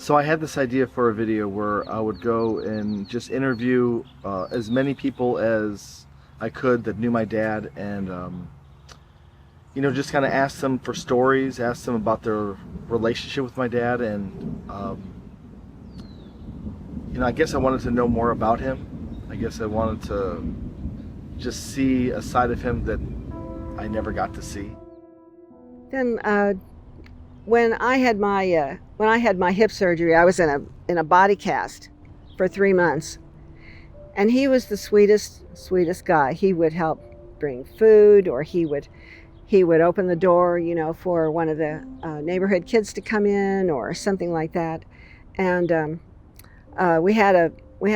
So I had this idea for a video where I would go and just interview as many people as I could that knew my dad, and just kind of ask them for stories, ask them about their relationship with my dad, and I guess I wanted to know more about him. I guess I wanted to just see a side of him that I never got to see. Then when I had my hip surgery, I was in a body cast for 3 months, and he was the sweetest guy. He would help bring food, or he would open the door, for one of the neighborhood kids to come in or something like that. And we had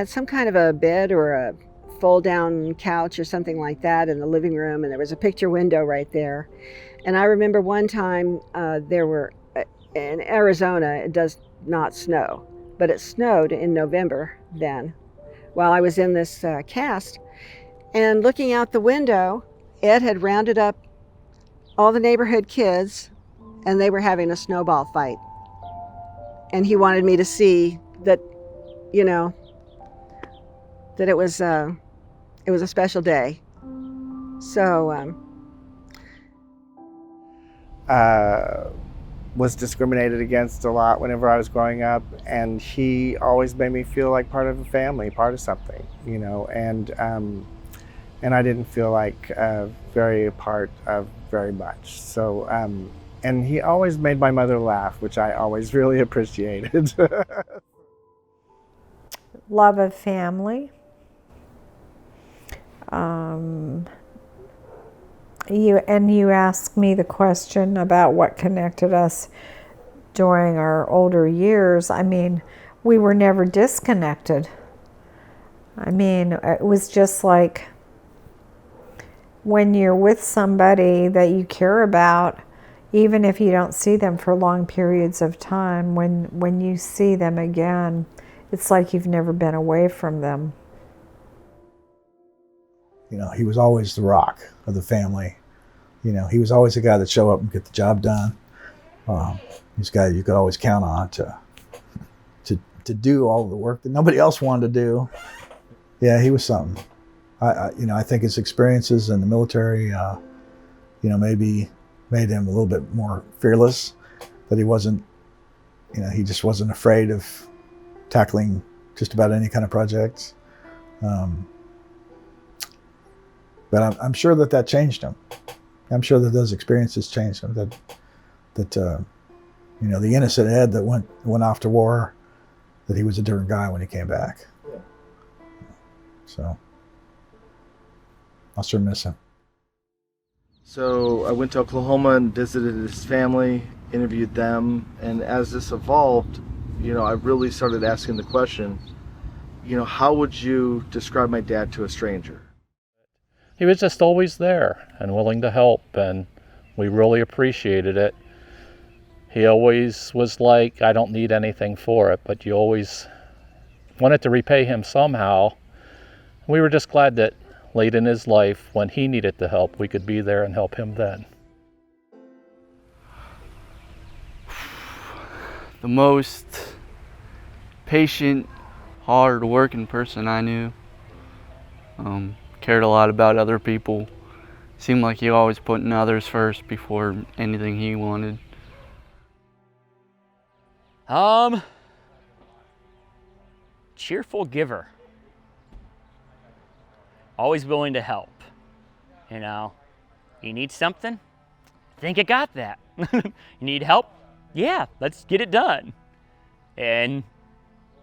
some kind of a bed or a fold down couch or something like that in the living room, and there was a picture window right there. And I remember one time in Arizona, it does not snow, but it snowed in November then, while I was in this cast. And looking out the window, Ed had rounded up all the neighborhood kids, and they were having a snowball fight. And he wanted me to see that, that it was a special day. So was discriminated against a lot whenever I was growing up, and he always made me feel like part of a family, part of something, and I didn't feel like very a part of very much. So, and he always made my mother laugh, which I always really appreciated. Love of family. You asked me the question about what connected us during our older years. I mean, we were never disconnected. I mean, it was just like when you're with somebody that you care about, even if you don't see them for long periods of time, when you see them again, it's like you've never been away from them. He was always the rock of the family. He was always the guy that show up and get the job done. He's a guy you could always count on to do all the work that nobody else wanted to do. Yeah, he was something. I think his experiences in the military, maybe made him a little bit more fearless. That he wasn't, he just wasn't afraid of tackling just about any kind of projects. But I'm sure that changed him. I'm sure that those experiences changed him. That the innocent Ed that went off to war, that he was a different guy when he came back. Yeah. So I'll sure miss him. So I went to Oklahoma and visited his family, interviewed them, and as this evolved, I really started asking the question, how would you describe my dad to a stranger? He was just always there and willing to help, and we really appreciated it. He always was like, I don't need anything for it, but you always wanted to repay him somehow. We were just glad that late in his life, when he needed the help, we could be there and help him then. The most patient, hard-working person I knew. Cared a lot about other people. Seemed like he always putting others first before anything he wanted. Cheerful giver. Always willing to help. You need something? I think I got that. You need help? Yeah, let's get it done. And,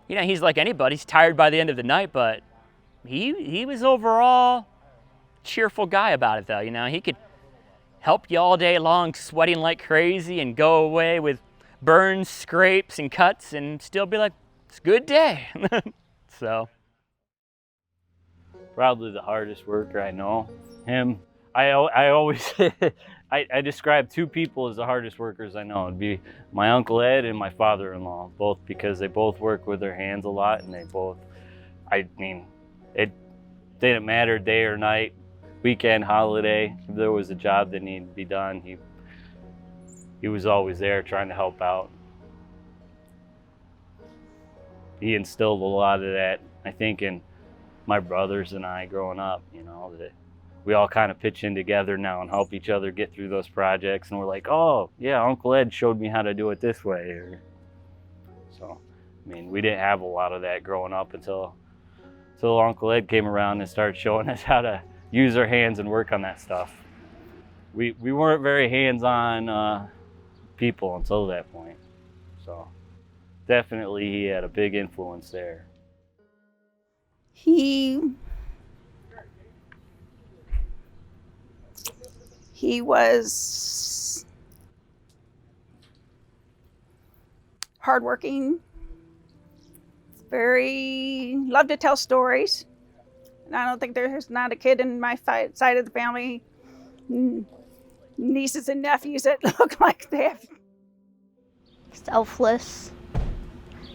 he's like anybody. He's tired by the end of the night, but he was overall cheerful guy about it, though. He could help you all day long, sweating like crazy, and go away with burns, scrapes, and cuts, and still be like, it's a good day. So. Probably the hardest worker I know. Him. I always I describe two people as the hardest workers I know. It'd be my Uncle Ed and my father-in-law, both because they both work with their hands a lot, and it didn't matter day or night, weekend, holiday. If there was a job that needed to be done, he was always there trying to help out. he instilled a lot of that, I think, in my brothers and I growing up, you know, that we all kind of pitch in together now and help each other get through those projects. And we're like, oh, yeah, Uncle Ed showed me how to do it this way. So, I mean, we didn't have a lot of that growing up until Uncle Ed came around and started showing us how to use our hands and work on that stuff. We weren't very hands-on people until that point. So definitely he had a big influence there. He was hardworking, loved to tell stories. And I don't think there's not a kid in my side of the family, nieces and nephews, that look like they have. Selfless.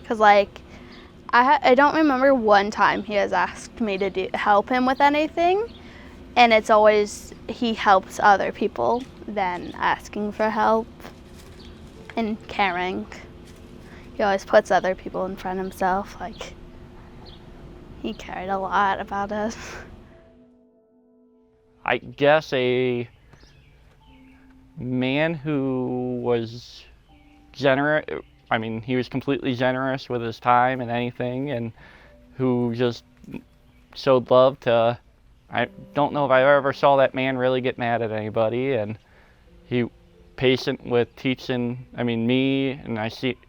Because, like, I don't remember one time he has asked me to help him with anything. And it's always he helps other people than asking for help and caring. He always puts other people in front of himself. Like, he cared a lot about us. I guess a man who was generous. I mean, he was completely generous with his time and anything, and who just showed love to. I don't know if I ever saw that man really get mad at anybody, and he patient with teaching, I mean, me, and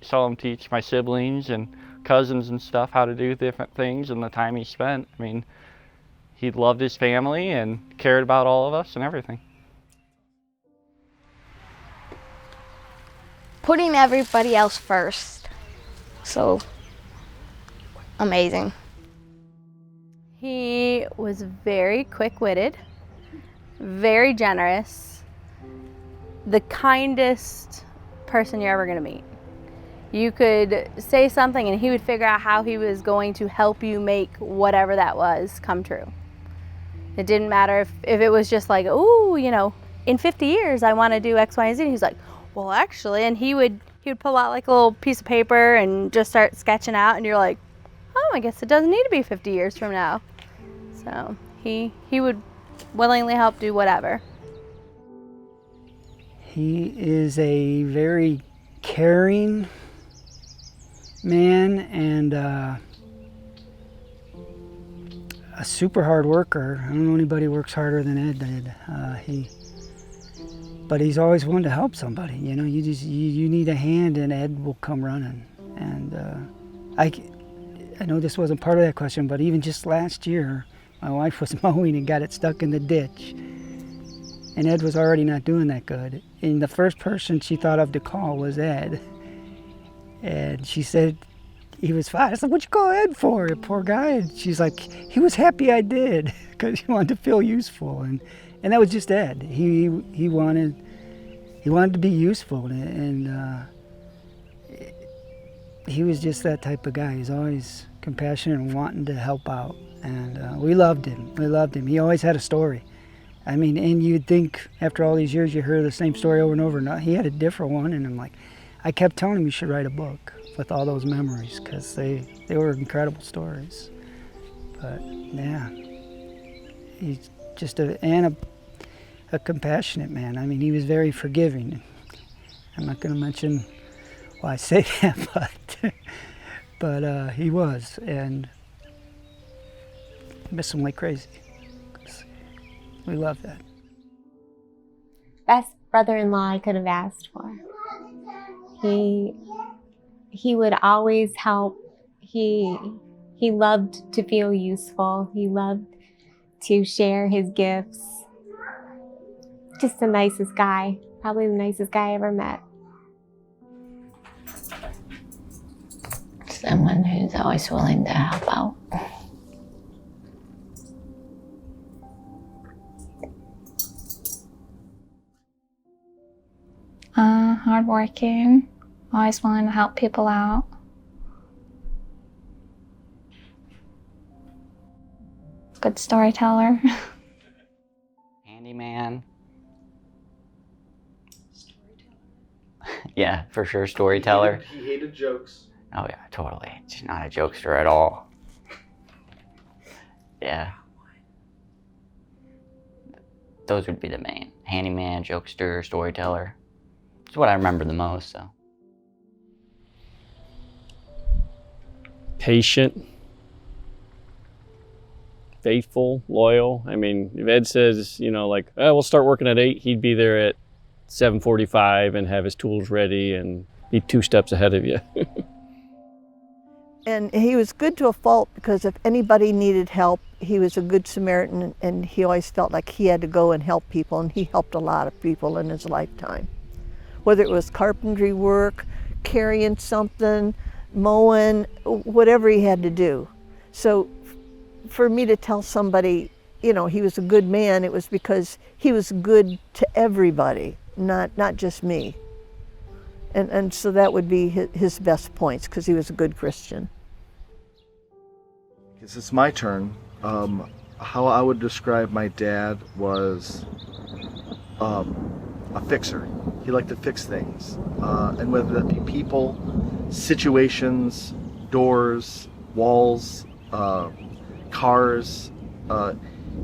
saw him teach my siblings and cousins and stuff how to do different things, and the time he spent. I mean, he loved his family and cared about all of us and everything. Putting everybody else first. So amazing. He was very quick-witted, very generous, the kindest person you're ever gonna meet. You could say something and he would figure out how he was going to help you make whatever that was come true. It didn't matter if it was just like, oh, you know, in 50 years I want to do X, Y, and Z. And he's like, well, actually, and he would pull out like a little piece of paper and just start sketching out, and you're like, oh, I guess it doesn't need to be 50 years from now. So he would willingly help do whatever. He is a very caring man and a super hard worker. I don't know anybody who works harder than Ed did. But he's always wanted to help somebody. You know, you need a hand, and Ed will come running. And I know this wasn't part of that question, but even just last year, my wife was mowing and got it stuck in the ditch. And Ed was already not doing that good. And the first person she thought of to call was Ed. And she said he was fine. I said, what'd you call Ed for, the poor guy? And she's like, he was happy I did, because he wanted to feel useful. And that was just Ed. He wanted to be useful, and he was just that type of guy. He's always compassionate and wanting to help out. And we loved him. We loved him. He always had a story. I mean, and you'd think after all these years you hear the same story over and over. No, he had a different one, and I'm like, I kept telling him you should write a book with all those memories, because they were incredible stories. But yeah, he's just a compassionate man. I mean, he was very forgiving. I'm not going to mention why I say that, but he was, and I miss him like crazy. We love that. Best brother-in-law I could have asked for. He would always help. He loved to feel useful. He loved to share his gifts. Just the nicest guy. Probably the nicest guy I ever met. Someone who's always willing to help out. Hardworking, always willing to help people out. Good storyteller. Handyman. Yeah, for sure, storyteller. He hated jokes. Oh yeah, totally. She's not a jokester at all. Yeah. Those would be the main. Handyman, jokester, storyteller. It's what I remember the most, so. Patient, faithful, loyal. I mean, if Ed says, you know, like, oh, we'll start working at 8, he'd be there at 7:45 and have his tools ready and be 2 steps ahead of you. And he was good to a fault, because if anybody needed help, he was a good Samaritan, and he always felt like he had to go and help people, and he helped a lot of people in his lifetime. Whether it was carpentry work, carrying something, mowing, whatever he had to do. So for me to tell somebody, you know, he was a good man, it was because he was good to everybody, not just me. And so that would be his best points, because he was a good Christian. Because it's my turn. How I would describe my dad was a fixer. He liked to fix things. And whether that be people, situations, doors, walls, cars,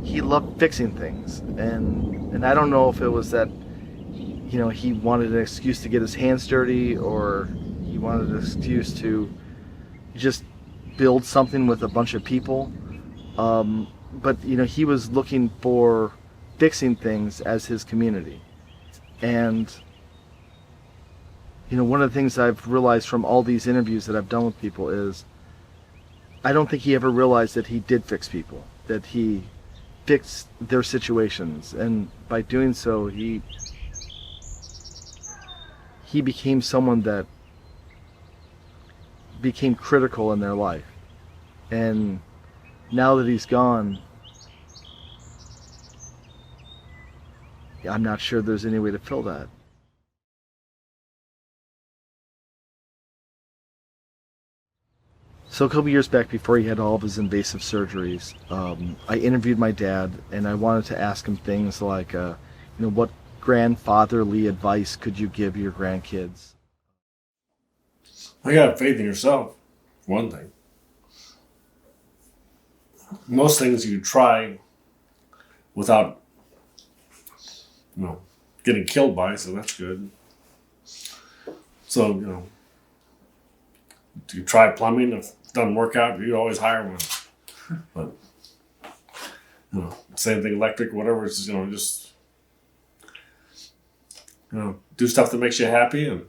he loved fixing things. And I don't know if it was that, you know, he wanted an excuse to get his hands dirty, or he wanted an excuse to just build something with a bunch of people. But, you know, he was looking for fixing things as his community. And, you know, one of the things I've realized from all these interviews that I've done with people is I don't think he ever realized that he did fix people, that he fixed their situations. And by doing so, he became someone that became critical in their life. And now that he's gone, I'm not sure there's any way to fill that. So a couple years back, before he had all of his invasive surgeries, I interviewed my dad, and I wanted to ask him things like, you know, what grandfatherly advice could you give your grandkids? I got faith in yourself, for one thing. Most things you try without, you know, getting killed by, so that's good. So, you know, you try plumbing, if it doesn't work out, you always hire one. But, you know, same thing, electric, whatever, it's, you know, just, you know, do stuff that makes you happy, and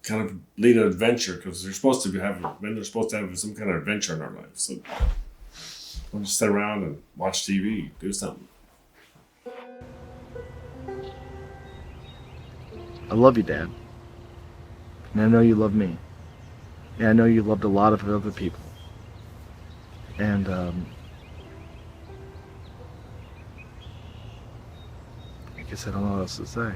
kind of lead an adventure, because men are supposed to have some kind of adventure in our life. So don't just sit around and watch TV. Do something. I love you, Dad. And I know you love me. And I know you loved a lot of other people. And I guess I don't know what else to say.